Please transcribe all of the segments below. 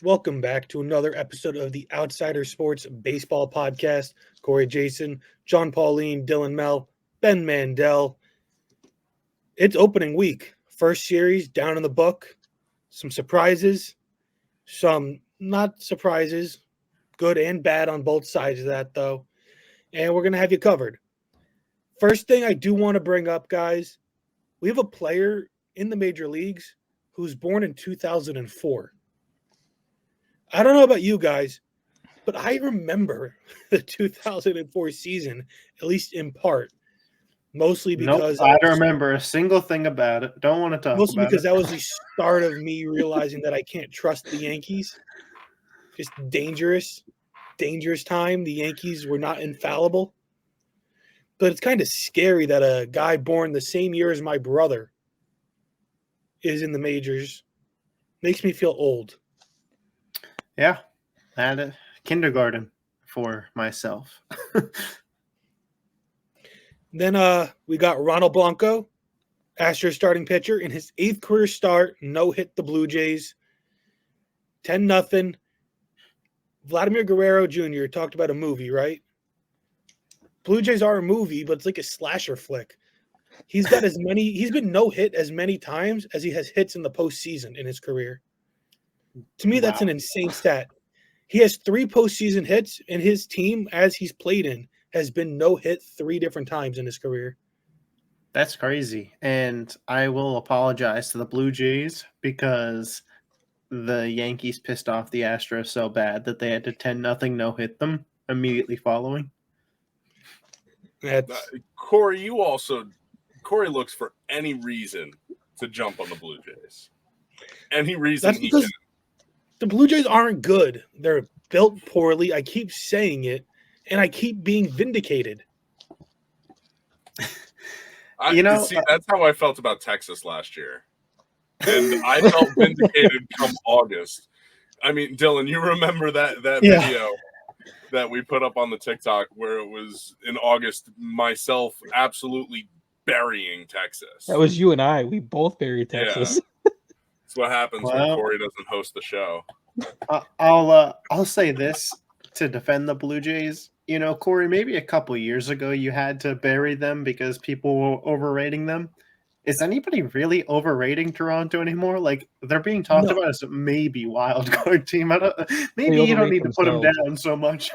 Welcome back to another episode of the Outsider Sports Baseball Podcast. Corey Jason, John Pauline, Dylan Mel, Ben Mandel. It's opening week. First series down in the book. Some surprises, some not surprises, good and bad on both sides of that, though. And we're going to have you covered. First thing I do want to bring up, guys, we have a player in the major leagues who's born in 2004. I don't know about you guys, but I remember the 2004 season, at least in part, mostly Nope, because I don't remember a single thing about it. Don't want to talk about it. that was the start of me realizing that I can't trust the Yankees. Just dangerous time. The Yankees were not infallible. But it's kind of scary that a guy born the same year as my brother is in the majors. Makes me feel old. Yeah, I had a kindergarten for myself. Then we got Ronald Blanco, Astros starting pitcher, in his 8th career start, no-hit the Blue Jays. 10-0. Vladimir Guerrero Jr. talked about a movie, right? Blue Jays are a movie, but it's like a slasher flick. He's been no-hit as many times as he has hits in the postseason in his career. To me, that's an insane stat. He has 3 postseason hits, and his team, as he's played in, has been no-hit 3 different times in his career. That's crazy. And I will apologize to the Blue Jays because the Yankees pissed off the Astros so bad that they had to 10-0 no-hit them immediately following. Corey looks for any reason to jump on the Blue Jays. Any reason That's because the Blue Jays aren't good. They're built poorly. I keep saying it, and I keep being vindicated. That's how I felt about Texas last year. And I felt vindicated come August. I mean, Dylan, you remember that video that we put up on the TikTok where it was in August, myself absolutely burying Texas. That was you and I. We both buried Texas. Yeah. That's what happens when Corey doesn't host the show. I'll say this to defend the Blue Jays. You know, Corey, maybe a couple years ago you had to bury them because people were overrating them. Is anybody really overrating Toronto anymore? Like, they're being talked about as a maybe wild card team. Maybe you don't need to put them down so much.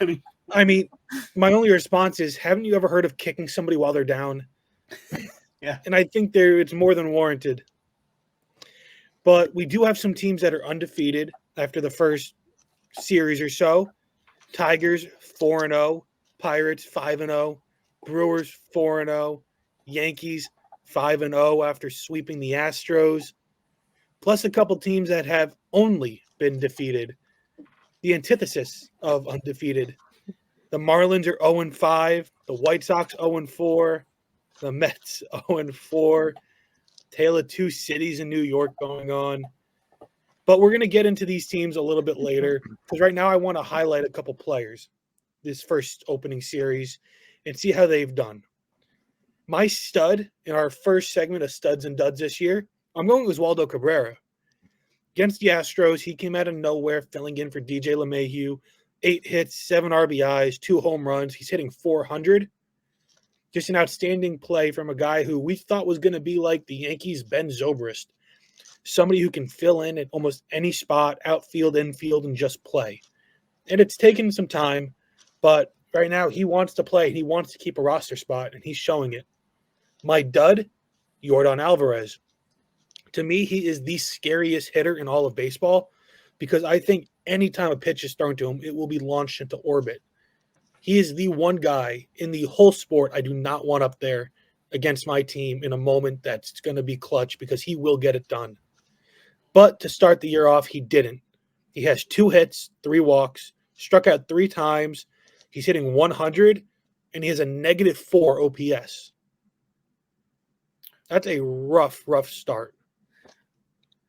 I mean, my only response is, haven't you ever heard of kicking somebody while they're down? Yeah. And I think it's more than warranted. But we do have some teams that are undefeated after the first series or so. Tigers 4-0, Pirates 5-0, Brewers 4-0, Yankees 5-0 after sweeping the Astros, plus a couple teams that have only been defeated. The antithesis of undefeated. The Marlins are 0-5, the White Sox 0-4, the Mets 0-4, Tale of Two Cities in New York going on. But we're going to get into these teams a little bit later because right now I want to highlight a couple players this first opening series and see how they've done. My stud in our first segment of studs and duds this year, I'm going with Oswaldo Cabrera. Against the Astros, he came out of nowhere, filling in for DJ LeMahieu. 8 hits, 7 RBIs, 2 home runs. He's hitting .400. Just an outstanding play from a guy who we thought was going to be like the Yankees' Ben Zobrist. Somebody who can fill in at almost any spot, outfield, infield, and just play. And it's taken some time, but right now he wants to play. He wants to keep a roster spot, and he's showing it. My dud, Yordan Alvarez. To me, he is the scariest hitter in all of baseball because I think anytime a pitch is thrown to him, it will be launched into orbit. He is the one guy in the whole sport I do not want up there against my team in a moment that's going to be clutch because he will get it done. But to start the year off, he didn't. He has 2 hits, 3 walks, struck out 3 times. He's hitting .100, and he has a -4 OPS. That's a rough start.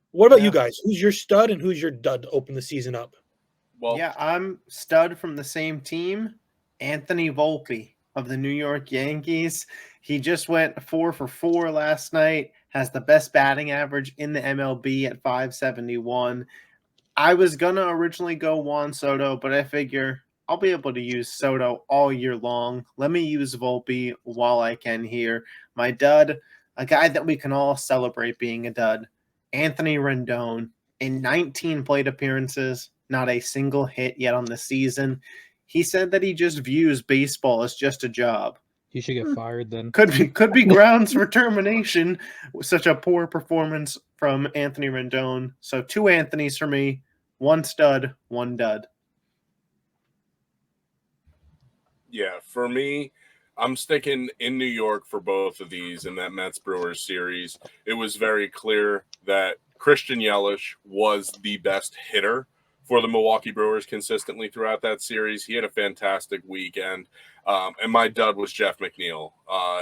What about you guys? Who's your stud and who's your dud to open the season up? Well, yeah, I'm stud from the same team, Anthony Volpe of the New York Yankees. He just went 4 for 4 last night, has the best batting average in the MLB at .571. I was going to originally go Juan Soto, but I figure I'll be able to use Soto all year long. Let me use Volpe while I can here. My dud, a guy that we can all celebrate being a dud, Anthony Rendon. In 19 plate appearances, not a single hit yet on the season. He said that he just views baseball as just a job. He should get fired then. Could be grounds for termination. Such a poor performance from Anthony Rendon. So 2 Anthonys for me, 1 stud, 1 dud. Yeah, for me, I'm sticking in New York for both of these in that Mets Brewers series. It was very clear that Christian Yelich was the best hitter for the Milwaukee Brewers consistently throughout that series. He had a fantastic weekend. And my dud was Jeff McNeil.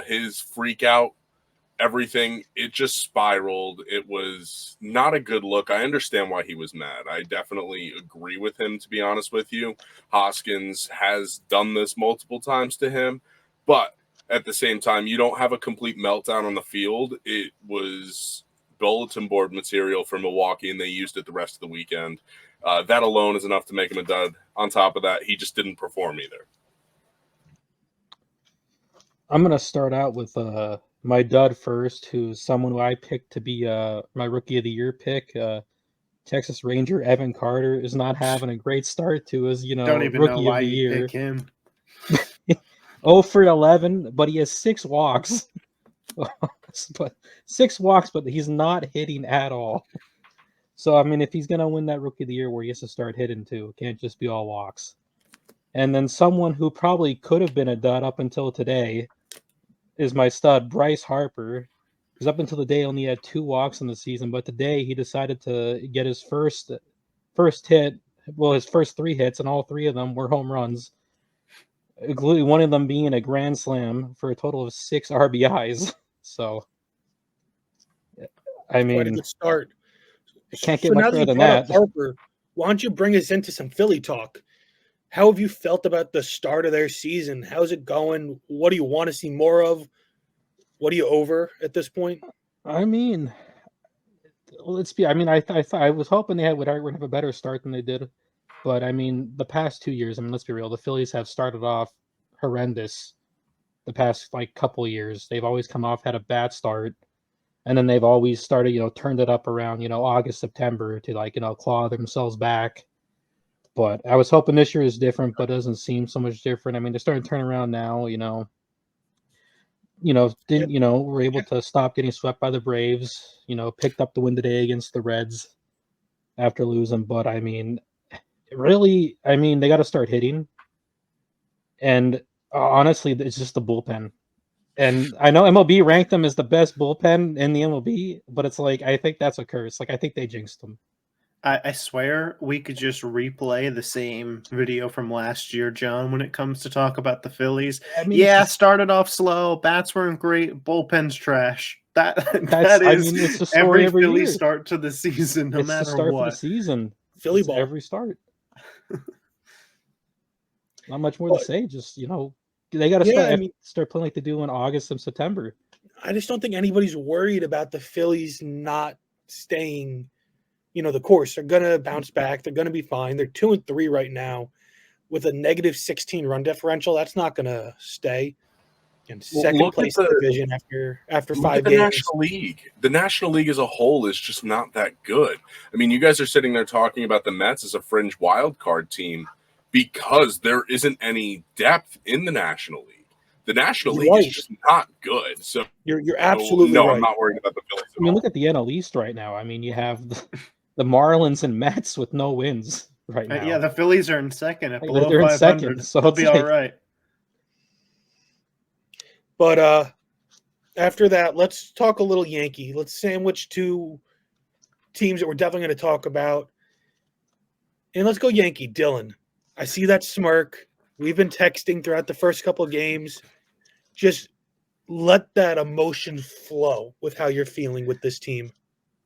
His freak out, everything, it just spiraled. It was not a good look. I understand why he was mad. I definitely agree with him, to be honest with you. Hoskins has done this multiple times to him. But at the same time, you don't have a complete meltdown on the field. It was bulletin board material for Milwaukee, and they used it the rest of the weekend. That alone is enough to make him a dud. On top of that, he just didn't perform either. I'm going to start out with my dud first, who's someone who I picked to be my Rookie of the Year pick. Texas Ranger Evan Carter is not having a great start to his, Don't even Rookie know why of the you Year. pick him. 0 for 11, but he has 6 walks. But 6 walks, but he's not hitting at all. So, I mean, if he's going to win that Rookie of the Year where he has to start hitting too, it can't just be all walks. And then someone who probably could have been a dud up until today is my stud, Bryce Harper. Because up until the day, only had 2 walks in the season, but today he decided to get his first hit, well, his first 3 hits, and all 3 of them were home runs, including one of them being a grand slam for a total of 6 RBIs. So, I mean, quite a good start. Can't get much better than that. Harper, why don't you bring us into some Philly talk? How have you felt about the start of their season? How's it going? What do you want to see more of? What are you over at this point? I mean, let's be. I mean, I was hoping they would have a better start than they did, but I mean, the past 2 years. I mean, let's be real. The Phillies have started off horrendous. The past couple of years, they've always come off had a bad start, and then they've always started, turned it up around, August, September to claw themselves back. But I was hoping this year is different, but it doesn't seem so much different. I mean, they're starting to turn around now. Were able to stop getting swept by the Braves. Picked up the win today against the Reds after losing. But I mean, really, they got to start hitting. And honestly, it's just the bullpen. And I know MLB ranked them as the best bullpen in the MLB, but it's like I think that's a curse. I think they jinxed them. I swear we could just replay the same video from last year, John, when it comes to talk about the Phillies. I mean, started off slow. Bats weren't great. Bullpen's trash. That is it's the story every Philly year. Start to the season, no matter the start what. For the season. Philly ball. Every start. Not much more to say. Just, they got to start playing like they do in August and September. I just don't think anybody's worried about the Phillies not staying the course. They're going to bounce back. They're going to be fine. They're 2-3 right now with a negative 16 run differential. That's not going to stay. And second place in the division after 5 games. National League. The National League as a whole is just not that good. I mean, you guys are sitting there talking about the Mets as a fringe wild card team because there isn't any depth in the National League. The National League is just not good. So you're absolutely right. I'm not worried about the Phillies at all. Look at the NL East right now. I mean, you have the Marlins and Mets with no wins right now. Yeah, the Phillies are in second at below they're 500. In second, so they'll be all right. But after that, let's talk a little Yankee. Let's sandwich 2 teams that we're definitely going to talk about. And let's go Yankee. Dylan, I see that smirk. We've been texting throughout the first couple of games. Just let that emotion flow with how you're feeling with this team.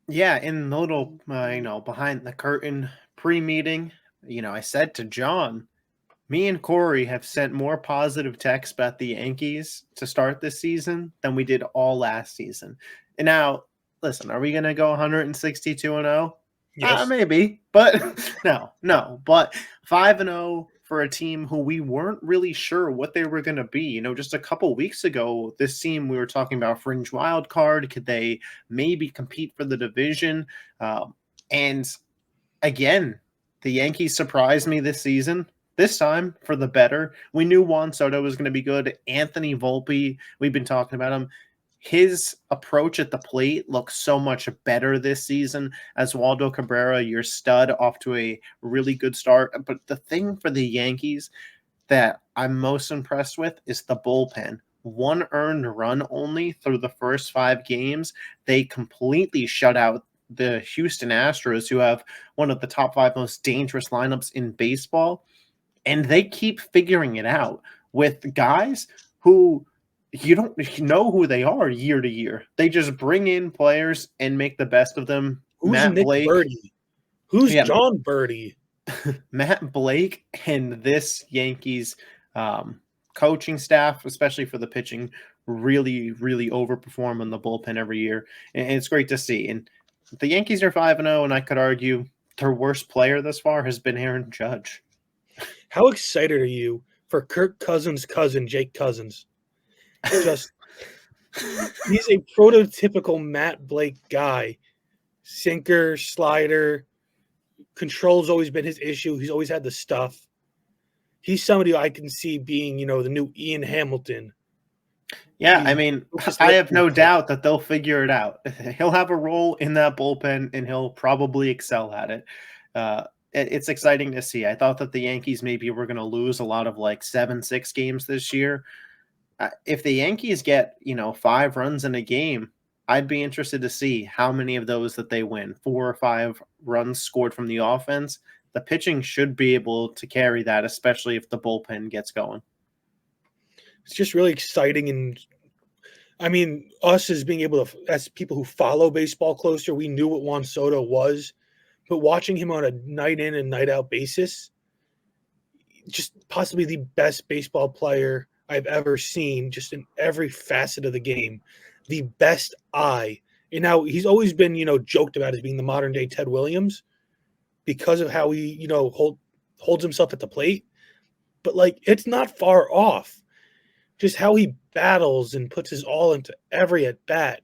Yeah, in the little, behind the curtain pre-meeting, I said to John, me and Corey have sent more positive texts about the Yankees to start this season than we did all last season. And now, listen, are we going to go 162-0? Yes. Maybe, but no. But 5-0 for a team who we weren't really sure what they were going to be. You know, just a couple weeks ago, this team we were talking about fringe wild card. Could they maybe compete for the division? And again, the Yankees surprised me this season. This time for the better. We knew Juan Soto was going to be good. Anthony Volpe, we've been talking about him. His approach at the plate looks so much better this season. As Waldo Cabrera, your stud, off to a really good start. But the thing for the Yankees that I'm most impressed with is the bullpen. 1 earned run only through the first 5 games. They completely shut out the Houston Astros, who have one of the top 5 most dangerous lineups in baseball. And they keep figuring it out with guys who you don't know who they are year to year. They just bring in players and make the best of them. Who's Matt Nick Blake, Birdie? Who's John Birdie? Matt Blake and this Yankees coaching staff, especially for the pitching, really, really overperform on the bullpen every year. And it's great to see. And the Yankees are 5-0, and I could argue their worst player thus far has been Aaron Judge. How excited are you for Kirk Cousins' cousin, Jake Cousins? Just he's a prototypical Matt Blake guy. Sinker, slider, control's always been his issue. He's always had the stuff. He's somebody I can see being, the new Ian Hamilton. Yeah, I mean, I have no doubt that they'll figure it out. He'll have a role in that bullpen, and he'll probably excel at it. It's exciting to see. I thought that the Yankees maybe were going to lose a lot of 7-6 games this year. If the Yankees get, 5 runs in a game, I'd be interested to see how many of those that they win. 4 or 5 runs scored from the offense. The pitching should be able to carry that, especially if the bullpen gets going. It's just really exciting. And I mean, us as being able to, as people who follow baseball closer, we knew what Juan Soto was, but watching him on a night in and night out basis, just possibly the best baseball player I've ever seen, just in every facet of the game, the best eye. And now he's always been, joked about as being the modern day Ted Williams because of how he, holds himself at the plate. But it's not far off. Just how he battles and puts his all into every at bat.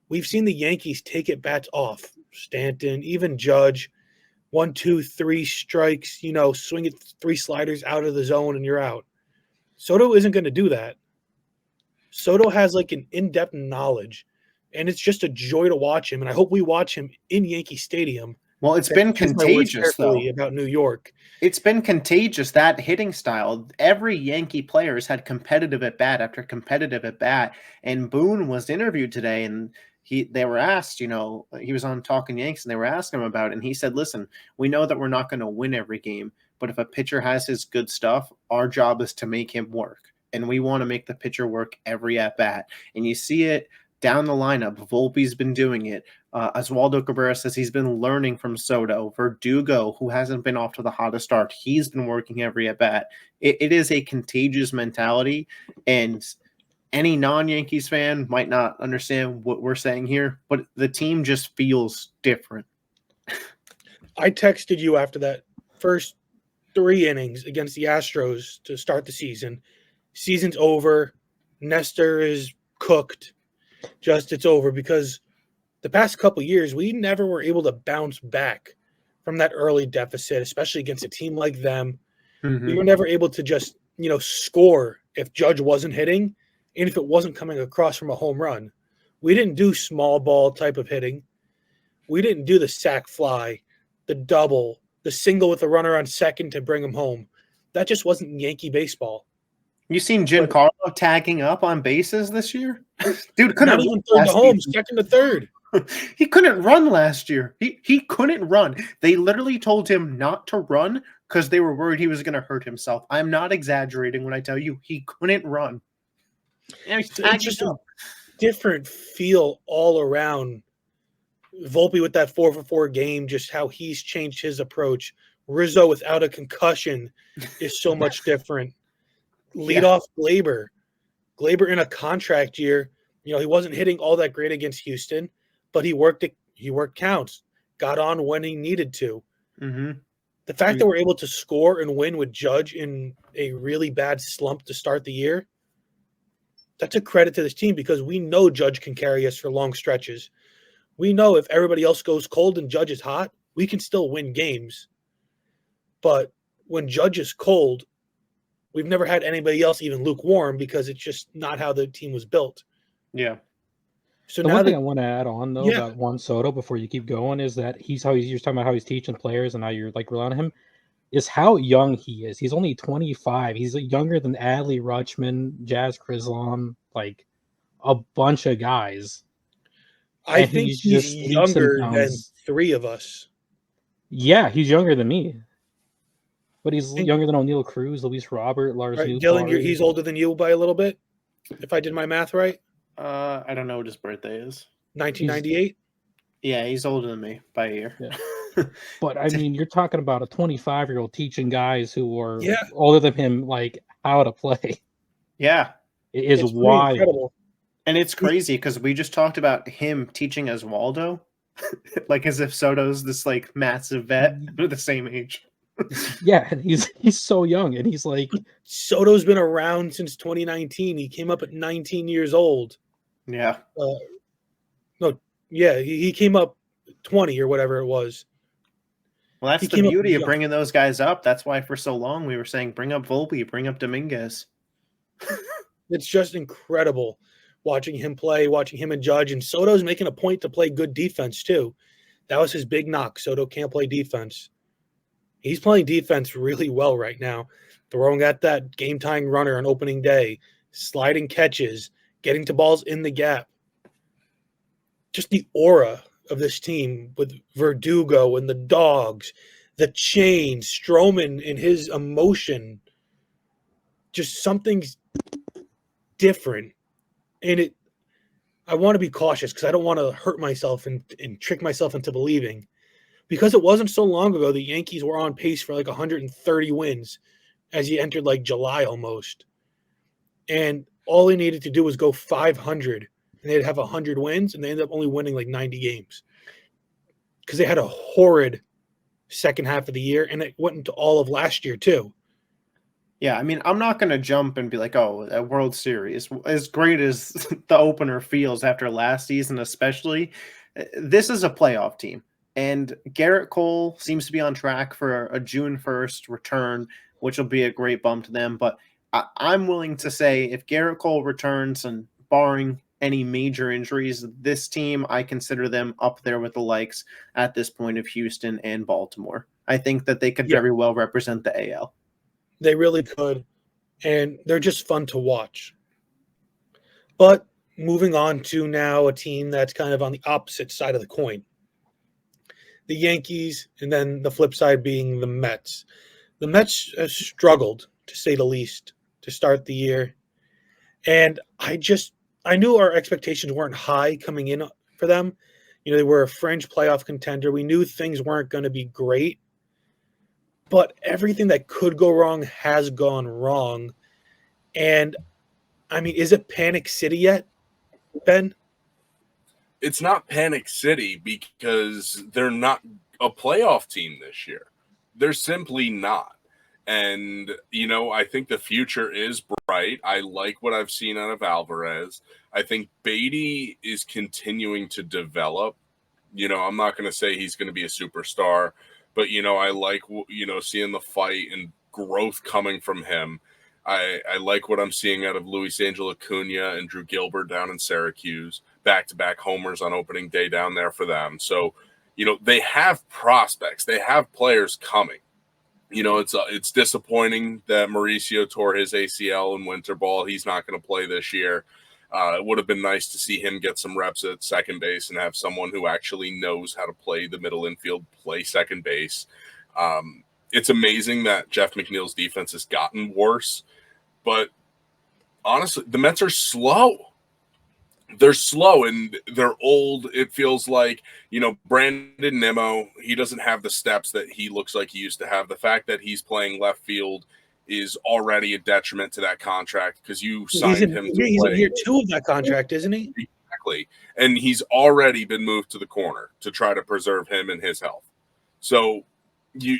We've seen the Yankees take at bats off. Stanton, even Judge, 1, 2, 3 strikes, swing it 3 sliders out of the zone and you're out. Soto isn't going to do that. Soto has an in-depth knowledge, and it's just a joy to watch him. And I hope we watch him in Yankee Stadium. Well, it's been contagious, though. About New York. It's been contagious, that hitting style. Every Yankee player has had competitive at-bat after competitive at-bat. And Boone was interviewed today, and they were asked, he was on Talking Yanks, and they were asking him about it. And he said, listen, we know that we're not going to win every game, but if a pitcher has his good stuff, our job is to make him work. And we want to make the pitcher work every at-bat. And you see it down the lineup. Volpe's been doing it. Oswaldo Cabrera says he's been learning from Soto. Verdugo, who hasn't been off to the hottest start, he's been working every at-bat. It is a contagious mentality, and any non-Yankees fan might not understand what we're saying here, but the team just feels different. I texted you after that first 3 innings against the Astros to start the season. Season's over. Nestor is cooked. It's over because the past couple years, we never were able to bounce back from that early deficit, especially against a team like them. Mm-hmm. We were never able to just, score if Judge wasn't hitting and if it wasn't coming across from a home run. We didn't do small ball type of hitting. We didn't do the sac fly, the double, the single with a runner on second to bring him home. That just wasn't Yankee baseball. You seen Giancarlo tagging up on bases this year? Dude couldn't not even third to home, second to third. He couldn't run last year. He couldn't run. They literally told him not to run because they were worried he was going to hurt himself. I'm not exaggerating when I tell you he couldn't run. And it's just a different feel all around. Volpe with that 4-for-4 game, just how he's changed his approach. Rizzo without a concussion is so much different. Leadoff Glaber in a contract year, he wasn't hitting all that great against Houston, but he worked counts. got on when he needed to. Mm-hmm. The fact that we're able to score and win with Judge in a really bad slump to start the year, that's a credit to this team because we know Judge can carry us for long stretches. We know if everybody else goes cold and Judge is hot, we can still win games. But when Judge is cold, we've never had anybody else even lukewarm because it's just not how the team was built. Yeah. So The now one thing I want to add on though Yeah. about Juan Soto before you keep going is that you're talking about how he's teaching players and how you're like relying on him, is how young he is. He's only 25. He's younger than Adley Rutschman, Jazz Chisholm, like a bunch of guys. I And think he's he's just leaps and younger than bounds. 3 of us. Yeah, he's younger than me. But he's Think- younger than O'Neal Cruz, Luis Robert, Lars Right, Nootbaar. Dylan, he's older than you by a little bit, if I did my math right. I don't know what his birthday is. 1998. Yeah, he's older than me by a year. Yeah. But I mean, you're talking about a 25-year-old teaching guys who are Yeah. older than him, like how to play. Yeah. It is It's pretty wild. incredible. And it's crazy because we just talked about him teaching Oswaldo, like as if Soto's this like massive vet. They're the same age. Yeah, and he's so young, and he's like, Soto's been around since 2019. He came up at 19 years old. Yeah. He came up 20 or whatever it was. Well, that's He the came up beauty of young. bringing those guys up. That's why for so long we were saying bring up Volpe, bring up Dominguez. It's just incredible watching him play, watching him and Judge. And Soto's making a point to play good defense, too. That was his big knock. Soto can't play defense. He's playing defense really well right now. Throwing at that game-tying runner on opening day, sliding catches, getting to balls in the gap. Just the aura of this team with Verdugo and the dogs, the chain, Stroman and his emotion. Just something's different. And I want to be cautious because I don't want to hurt myself and trick myself into believing. Because it wasn't so long ago, the Yankees were on pace for like 130 wins as you entered like July almost. And all they needed to do was go 500 and they'd have 100 wins, and they ended up only winning like 90 games. Because they had a horrid second half of the year, and it went into all of last year too. Yeah, I mean, I'm not going to jump and be like, oh, a World Series. As great as the opener feels after last season, especially, this is a playoff team. And Garrett Cole seems to be on track for a June 1st return, which will be a great bump to them. But I'm willing to say if Garrett Cole returns and barring any major injuries, this team, I consider them up there with the likes at this point of Houston and Baltimore. I think that they could very well represent the AL. They really could. And they're just fun to watch. But moving on to now a team that's kind of on the opposite side of the coin. The Yankees, and then the flip side being the Mets. The Mets have struggled, to say the least, to start the year. And I knew our expectations weren't high coming in for them. You know, they were a fringe playoff contender. We knew things weren't going to be great. But everything that could go wrong has gone wrong. And, I mean, is it Panic City yet, Ben? It's not Panic City because they're not a playoff team this year. They're simply not. And, you know, I think the future is bright. I like what I've seen out of Alvarez. I think Beatty is continuing to develop. You know, I'm not going to say he's going to be a superstar, but, you know, I like, you know, seeing the fight and growth coming from him. I like what I'm seeing out of Luis Angel Acuna and Drew Gilbert down in Syracuse. Back-to-back homers on opening day down there for them. So, you know, they have prospects. They have players coming. You know, it's disappointing that Mauricio tore his ACL in winter ball. He's not going to play this year. It would have been nice to see him get some reps at second base and have someone who actually knows how to play the middle infield play second base. It's amazing that Jeff McNeil's defense has gotten worse, but honestly, the Mets are slow. They're slow and they're old. It feels like, you know, Brandon Nimmo, he doesn't have the steps that he looks like he used to have. The fact that he's playing left field is already a detriment to that contract because you signed him to he's play. in year 2 of that contract, isn't he? Exactly. exactly. And he's already been moved to the corner to try to preserve him and his health. So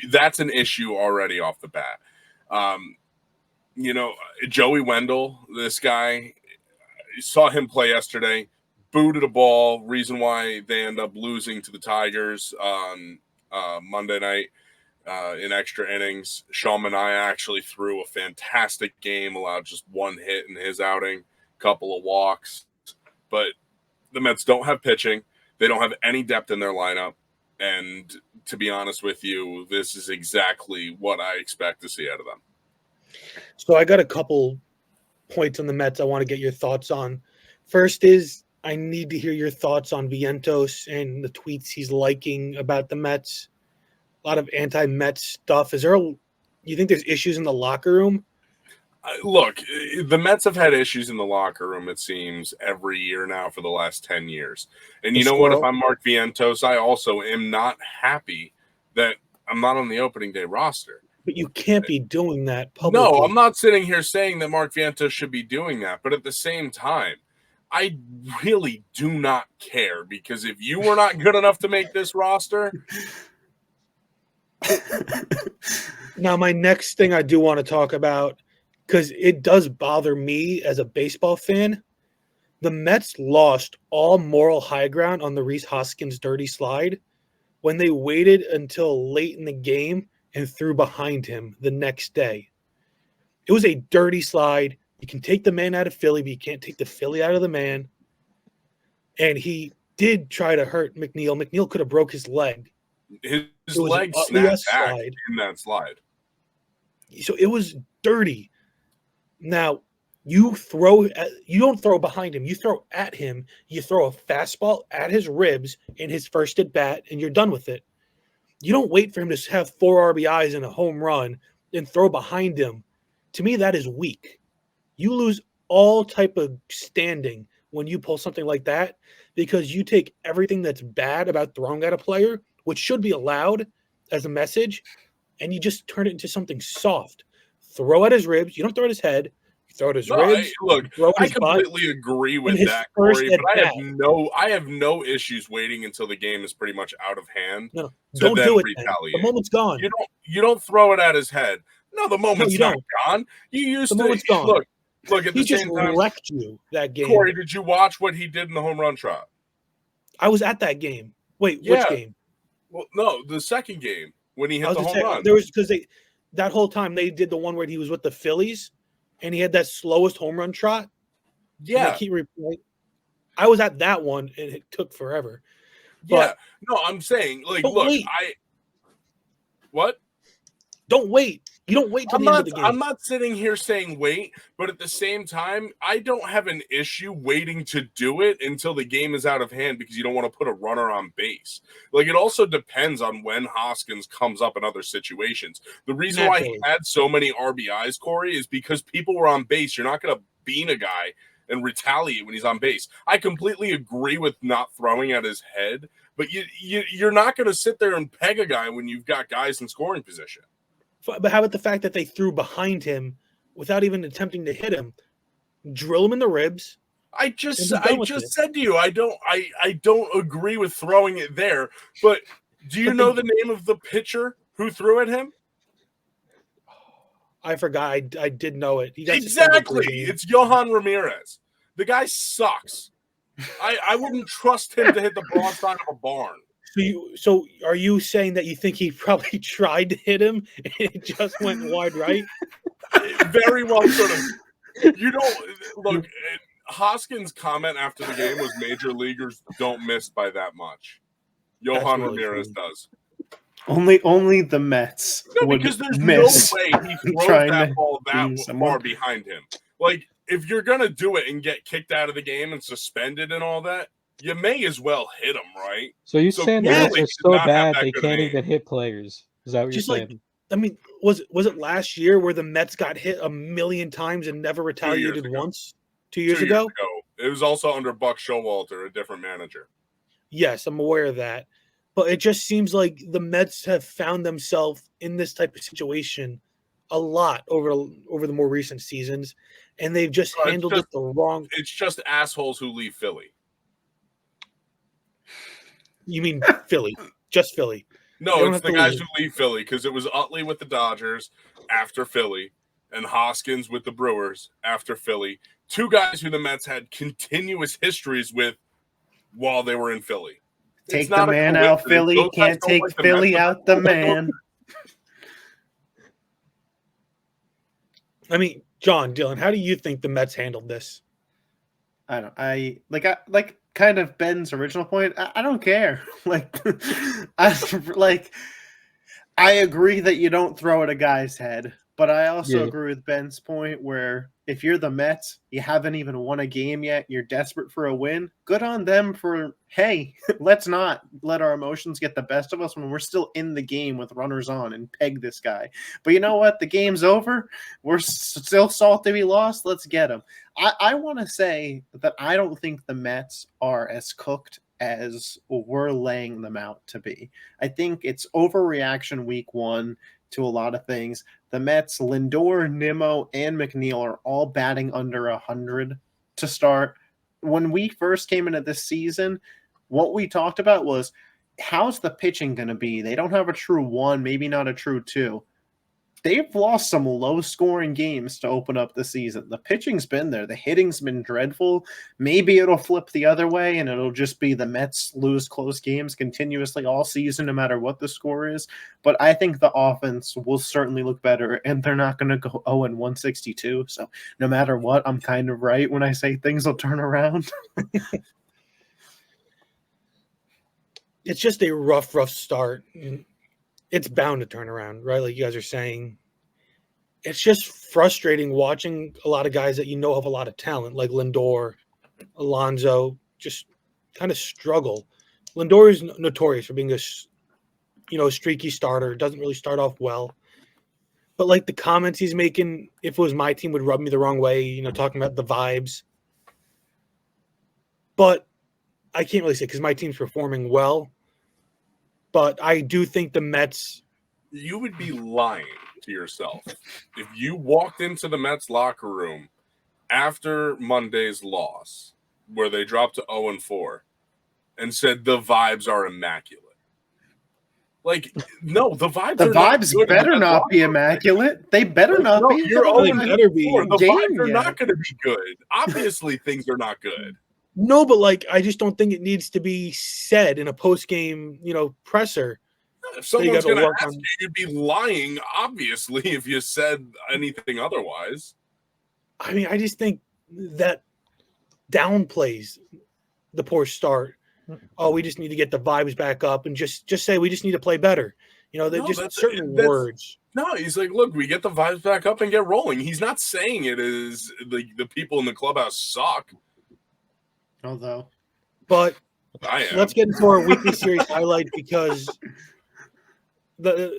that's an issue already off the bat. Joey Wendell, this guy, saw him play yesterday, booted a ball, reason why they end up losing to the Tigers on Monday night. In extra innings, Sean Manaea actually threw a fantastic game, allowed just one hit in his outing, couple of walks. But the Mets don't have pitching. They don't have any depth in their lineup. And to be honest with you, this is exactly what I expect to see out of them. So I got a couple points on the Mets I want to get your thoughts on. First is I need to hear your thoughts on Vientos and the tweets he's liking about the Mets. A lot of anti-Mets stuff. You think there's issues in the locker room? Look, the Mets have had issues in the locker room, it seems, every year now for the last 10 years. And you know what? If I'm Mark Vientos, I also am not happy that I'm not on the opening day roster. But you can't be doing that publicly. No, I'm not sitting here saying that Mark Vientos should be doing that. But at the same time, I really do not care, because if you were not good enough to make this roster... Now, my next thing I do want to talk about, because it does bother me as a baseball fan, the Mets lost all moral high ground on the Rhys Hoskins dirty slide when they waited until late in the game and threw behind him the next day. It was a dirty slide. You can take the man out of Philly, but you can't take the Philly out of the man. And he did try to hurt McNeil. McNeil could have broke his leg. His leg snapped back in that slide. So it was dirty. Now, you don't throw behind him. You throw at him. You throw a fastball at his ribs in his first at bat, and you're done with it. You don't wait for him to have 4 RBIs and a home run and throw behind him. To me, that is weak. You lose all type of standing when you pull something like that, because you take everything that's bad about throwing at a player, which should be allowed as a message, and you just turn it into something soft. Throw at his ribs. You don't throw at his head. You throw at his ribs. I completely agree with that, Corey, but I have no issues waiting until the game is pretty much out of hand. No, don't do it then. The moment's gone. You don't throw it at his head. No, the moment's not gone. You used the moment's gone. Look, at the same time, he just wrecked you that game. Corey, did you watch what he did in the home run trot? I was at that game. Wait, which game? Well, no, the second game when he hit the home run. There was, because that whole time they did the one where he was with the Phillies and he had that slowest home run trot. Yeah. I was at that one and it took forever. But, no, I'm saying, what? Don't wait. You don't wait till the end of the game. I'm not sitting here saying wait, but at the same time, I don't have an issue waiting to do it until the game is out of hand, because you don't want to put a runner on base. It also depends on when Hoskins comes up in other situations. The reason why he had so many RBIs, Corey, is because people were on base. You're not going to bean a guy and retaliate when he's on base. I completely agree with not throwing at his head, but you're not going to sit there and peg a guy when you've got guys in scoring position. But how about the fact that they threw behind him without even attempting to hit him? Drill him in the ribs. I just said to you, I don't agree with throwing it there. But do you know the name of the pitcher who threw at him? I forgot. I did know it. Exactly. It's Yohan Ramirez. The guy sucks. I wouldn't trust him to hit the broadside of a barn. So are you saying that you think he probably tried to hit him and it just went wide right? Very well could have. You don't look. Hoskins' comment after the game was major leaguers don't miss by that much. Yohan Ramirez does. Only the Mets. No, because there's no way he throws that ball that far behind him. If you're gonna do it and get kicked out of the game and suspended and all that, you may as well hit them, right? So you're saying the Mets are so bad they can't even hit players? Is that what you're saying? Was it last year where the Mets got hit a million times and never retaliated once? 2 years ago? It was also under Buck Showalter, a different manager. Yes, I'm aware of that. But it just seems like the Mets have found themselves in this type of situation a lot over the more recent seasons, and they've just handled it the wrong. It's just assholes who leave Philly. You mean Philly? Just Philly? No, it's the guys who leave Philly, because it was Utley with the Dodgers after Philly and Hoskins with the Brewers after Philly. Two guys who the Mets had continuous histories with while they were in Philly. Take the man out, Philly. Can't take Philly out the man. I mean, John, Dylan, how do you think the Mets handled this? I kind of Ben's original point. I don't care. I agree that you don't throw at a guy's head, but I also agree with Ben's point where if you're the Mets, you haven't even won a game yet, you're desperate for a win. Good on them for, hey, let's not let our emotions get the best of us when we're still in the game with runners on and peg this guy. But you know what? The game's over. We're still salty we lost. Let's get him. I want to say that I don't think the Mets are as cooked as we're laying them out to be. I think it's overreaction week one to a lot of things. The Mets, Lindor, Nimmo, and McNeil are all batting under 100 to start. When we first came into this season, what we talked about was, how's the pitching going to be? They don't have a true one, maybe not a true two. They've lost some low-scoring games to open up the season. The pitching's been there. The hitting's been dreadful. Maybe it'll flip the other way, and it'll just be the Mets lose close games continuously all season, no matter what the score is. But I think the offense will certainly look better, and they're not going to go 0-162. So no matter what, I'm kind of right when I say things will turn around. It's just a rough start. It's bound to turn around, right? Like you guys are saying. It's just frustrating watching a lot of guys that you know have a lot of talent, like Lindor, Alonso, just kind of struggle. Lindor is notorious for being a streaky starter, doesn't really start off well. But like the comments he's making, if it was my team, would rub me the wrong way, talking about the vibes. But I can't really say because my team's performing well. But I do think the Mets. You would be lying to yourself if you walked into the Mets locker room after Monday's loss, where they dropped to 0-4, and said the vibes are immaculate. Like, no, the vibes better not be immaculate. They better not be. The vibes are not going to be good. Obviously, things are not good. No, but I just don't think it needs to be said in a post-game, presser. If someone's going to ask you, you'd be lying, obviously, if you said anything otherwise. I mean, I just think that downplays the poor start. Oh, we just need to get the vibes back up and just say we just need to play better. Certain words. No, he's like, look, we get the vibes back up and get rolling. He's not saying it is the people in the clubhouse suck. Although, but let's get into our weekly series highlights because the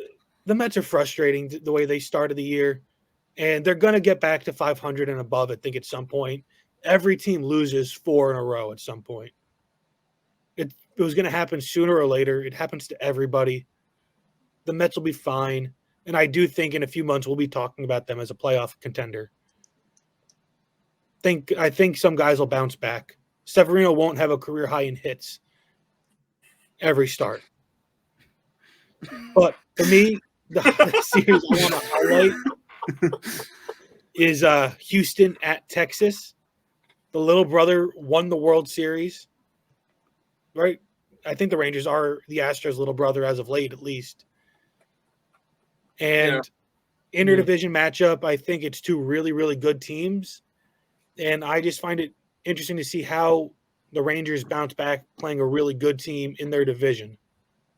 Mets are frustrating the way they started the year, and they're going to get back to 500 and above. I think at some point, every team loses 4 in a row at some point. It was going to happen sooner or later. It happens to everybody. The Mets will be fine, and I do think in a few months we'll be talking about them as a playoff contender. I think some guys will bounce back. Severino won't have a career high in hits every start. But for me, the series I want to highlight is Houston at Texas. The little brother won the World Series, right? I think the Rangers are the Astros' little brother as of late, at least. And interdivision matchup, I think it's two really, really good teams. And I just find it interesting to see how the Rangers bounce back playing a really good team in their division.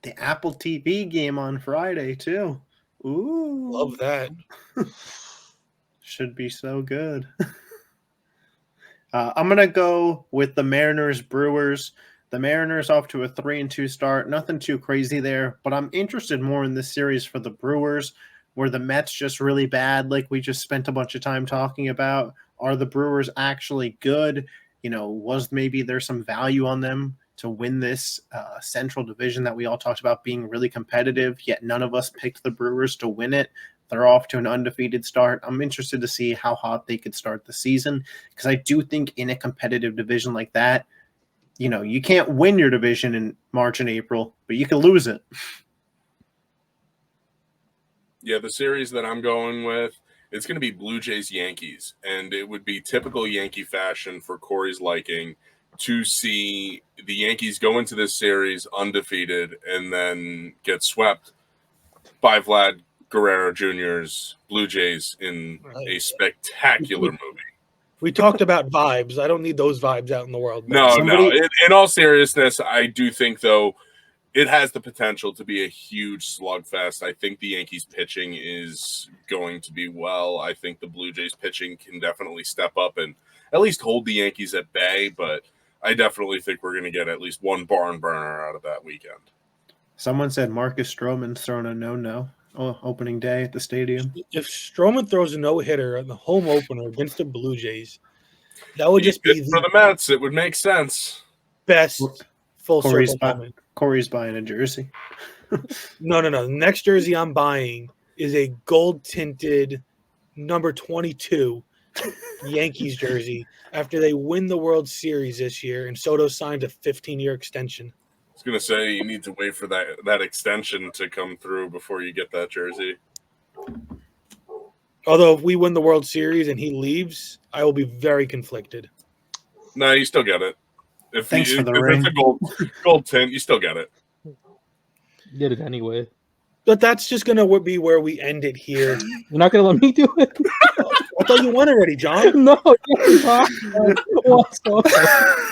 The Apple TV game on Friday, too. Ooh. Love that. Should be so good. I'm going to go with the Mariners-Brewers. The Mariners off to a 3-2 start. Nothing too crazy there, but I'm interested more in this series for the Brewers, where the Mets just really bad, like we just spent a bunch of time talking about. Are the Brewers actually good? Was maybe there's some value on them to win this Central Division that we all talked about being really competitive, yet none of us picked the Brewers to win it. They're off to an undefeated start. I'm interested to see how hot they could start the season because I do think in a competitive division like that, you can't win your division in March and April, but you can lose it. Yeah, the series that I'm going with, it's going to be Blue Jays Yankees, and it would be typical Yankee fashion for Corey's liking to see the Yankees go into this series undefeated and then get swept by Vlad Guerrero Jr.'s Blue Jays in a spectacular movie. We talked about vibes. I don't need those vibes out in the world. No. In all seriousness, I do think, though, it has the potential to be a huge slugfest. I think the Yankees pitching is going to be well. I think the Blue Jays pitching can definitely step up and at least hold the Yankees at bay, but I definitely think we're going to get at least one barn burner out of that weekend. Someone said Marcus Stroman's thrown a no-no opening day at the stadium. If Stroman throws a no-hitter on the home opener against the Blue Jays, that would just be for the Mets. It would make sense. Best full circle moment. Corey's buying a jersey. No. The next jersey I'm buying is a gold-tinted number 22 Yankees jersey after they win the World Series this year, and Soto signed a 15-year extension. I was going to say you need to wait for that extension to come through before you get that jersey. Although if we win the World Series and he leaves, I will be very conflicted. No, you still get it. If Thanks for the ring. It's a gold tint, you still get it. Get it anyway. But that's just going to be where we end it here. You're not going to let me do it? I thought you won already, John. No.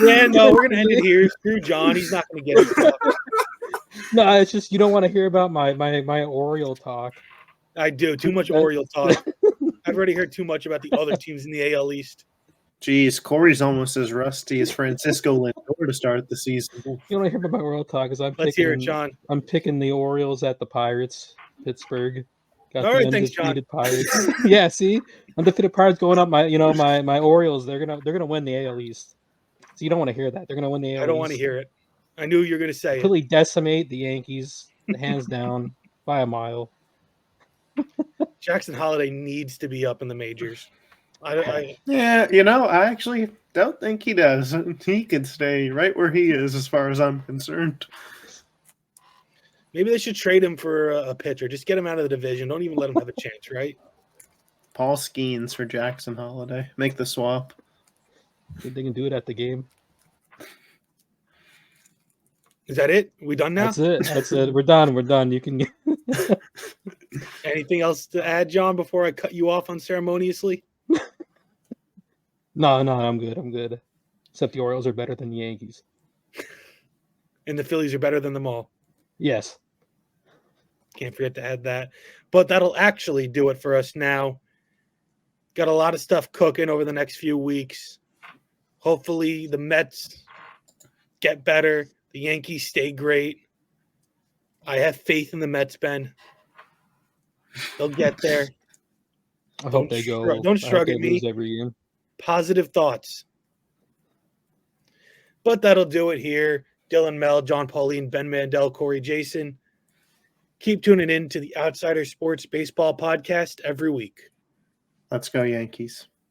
Yeah, no, we're going to end it here. Screw John. He's not going to get it. No, it's just you don't want to hear about my Oriole talk. I do. Too much Oriole talk. I've already heard too much about the other teams in the AL East. Jeez, Corey's almost as rusty as Francisco Lindor to start the season. You want to hear about my Oriole talk? Let's hear it, John. I'm picking the Orioles at the Pirates, Pittsburgh. Got all right, thanks, John. Pirates. Yeah, see, undefeated Pirates going up. My Orioles. They're gonna win the AL East. So you don't want to hear that. They're gonna win the AL East. I don't want to hear it. I knew you were gonna say completely decimate the Yankees, hands down, by a mile. Jackson Holiday needs to be up in the majors. Yeah, I actually don't think he does. He could stay right where he is as far as I'm concerned. Maybe they should trade him for a pitcher. Just get him out of the division. Don't even let him have a chance, right? Paul Skeens for Jackson Holiday. Make the swap. Think they can do it at the game. Is that it? We done now? That's it. We're done. You can get Anything else to add, John, before I cut you off unceremoniously? No, I'm good. Except the Orioles are better than the Yankees. And the Phillies are better than them all. Yes. Can't forget to add that. But that'll actually do it for us now. Got a lot of stuff cooking over the next few weeks. Hopefully the Mets get better. The Yankees stay great. I have faith in the Mets, Ben. They'll get there. I hope they go. Don't shrug at me. Every year. Positive thoughts. But that'll do it here. Dylan, Mel, John Pauline, Ben Mandel, Corey Jason. Keep tuning in to the Outsider Sports Baseball Podcast every week. Let's go, Yankees.